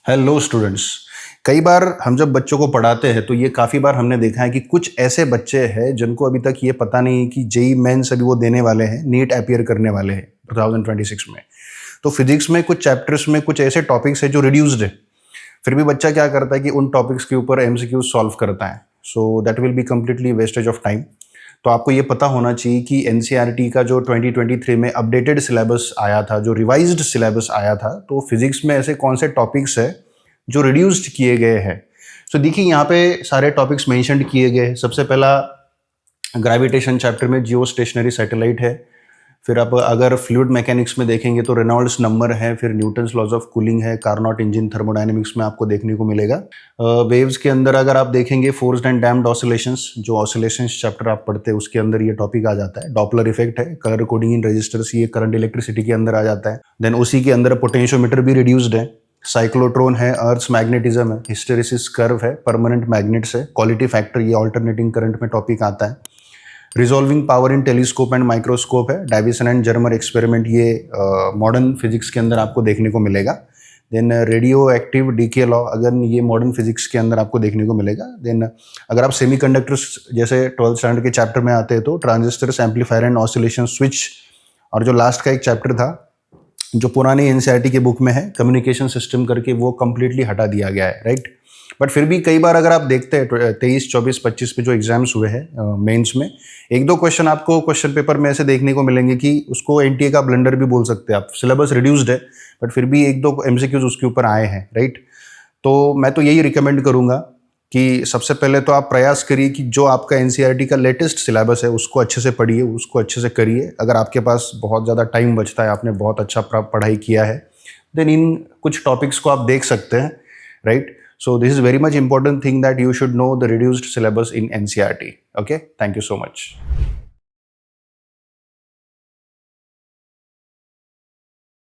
Hello students. कई बार हम जब बच्चों को पढ़ाते हैं तो ये काफ़ी बार हमने देखा है कि कुछ ऐसे बच्चे हैं जिनको अभी तक ये पता नहीं है कि जेई मेंस अभी वो देने वाले हैं, नीट अपीयर करने वाले हैं 2026 में। तो फिजिक्स में कुछ चैप्टर्स में कुछ ऐसे टॉपिक्स है जो रिड्यूस्ड है, फिर भी बच्चा क्या करता है कि उन टॉपिक्स के ऊपर एमसीक्यूज सॉल्व करता है। So that will be completely wastage of time. तो आपको ये पता होना चाहिए कि एनसीईआरटी का जो 2023 में अपडेटेड सिलेबस आया था, जो रिवाइज्ड सिलेबस आया था, तो फिजिक्स में ऐसे कौन से टॉपिक्स है जो रिड्यूस्ड किए गए हैं। सो देखिए यहाँ पे सारे टॉपिक्स मेंशन्ड किए गए हैं। सबसे पहला ग्रेविटेशन चैप्टर में जियो स्टेशनरी सैटेलाइट है। फिर आप अगर फ्लूइड मैकेनिक्स में देखेंगे तो रेनॉल्ड्स नंबर है, फिर न्यूटन्स लॉज ऑफ कूलिंग है, कार्नोट इंजन थर्मोडायनेमिक्स में आपको देखने को मिलेगा। वेव्स के अंदर अगर आप देखेंगे फोर्स्ड एंड डैम्ड ऑसिलेशंस, जो ऑसिलेशंस चैप्टर आप पढ़ते हैं उसके अंदर ये टॉपिक आ जाता है। डॉपलर इफेक्ट है, कलर कोडिंग इन रजिस्टर्स, ये करंट इलेक्ट्रिसिटी के अंदर आ जाता है। देन उसी के अंदर पोटेंशियोमीटर भी रिड्यूस्ड है। साइक्लोट्रॉन है, अर्थ्स मैग्नेटिज्म है, हिस्टेरिसिस कर्व है, परमानेंट मैग्नेट्स है, क्वालिटी फैक्टर ये ऑल्टरनेटिंग करंट में टॉपिक आता है। Resolving power in telescope and microscope है। डेविसन एंड जर्मर एक्सपेरिमेंट ये मॉडर्न फिजिक्स के अंदर आपको देखने को मिलेगा। Then radioactive decay law, अगर ये मॉडर्न फिजिक्स के अंदर आपको देखने को मिलेगा। देन अगर आप सेमीकंडक्टर्स जैसे 12th स्टैंडर्ड के चैप्टर में आते हैं तो transistors, amplifier and oscillation switch, और जो लास्ट का एक चैप्टर था जो पुरानी एनसीईआरटी के बुक में है कम्युनिकेशन सिस्टम करके, वो कंप्लीटली हटा दिया गया है, राइट। बट फिर भी कई बार अगर आप देखते हैं 23, 24, 25 में जो एग्जाम्स हुए हैं मेंस में, एक दो क्वेश्चन आपको क्वेश्चन पेपर में ऐसे देखने को मिलेंगे कि उसको एनटीए का ब्लंडर भी बोल सकते हैं आप। सिलेबस रिड्यूस्ड है बट फिर भी एक दो एमसीक्यूज उसके ऊपर आए हैं, राइट। तो मैं तो यही रिकमेंड करूंगा कि सबसे पहले तो आप प्रयास करिए कि जो आपका एनसीईआरटी का लेटेस्ट सिलेबस है उसको अच्छे से पढ़िए, उसको अच्छे से करिए। अगर आपके पास बहुत ज़्यादा टाइम बचता है, आपने बहुत अच्छा पढ़ाई किया है, देन इन कुछ टॉपिक्स को आप देख सकते हैं, right. So this is very much important thing that you should know the reduced syllabus in NCERT. Okay, thank you so much.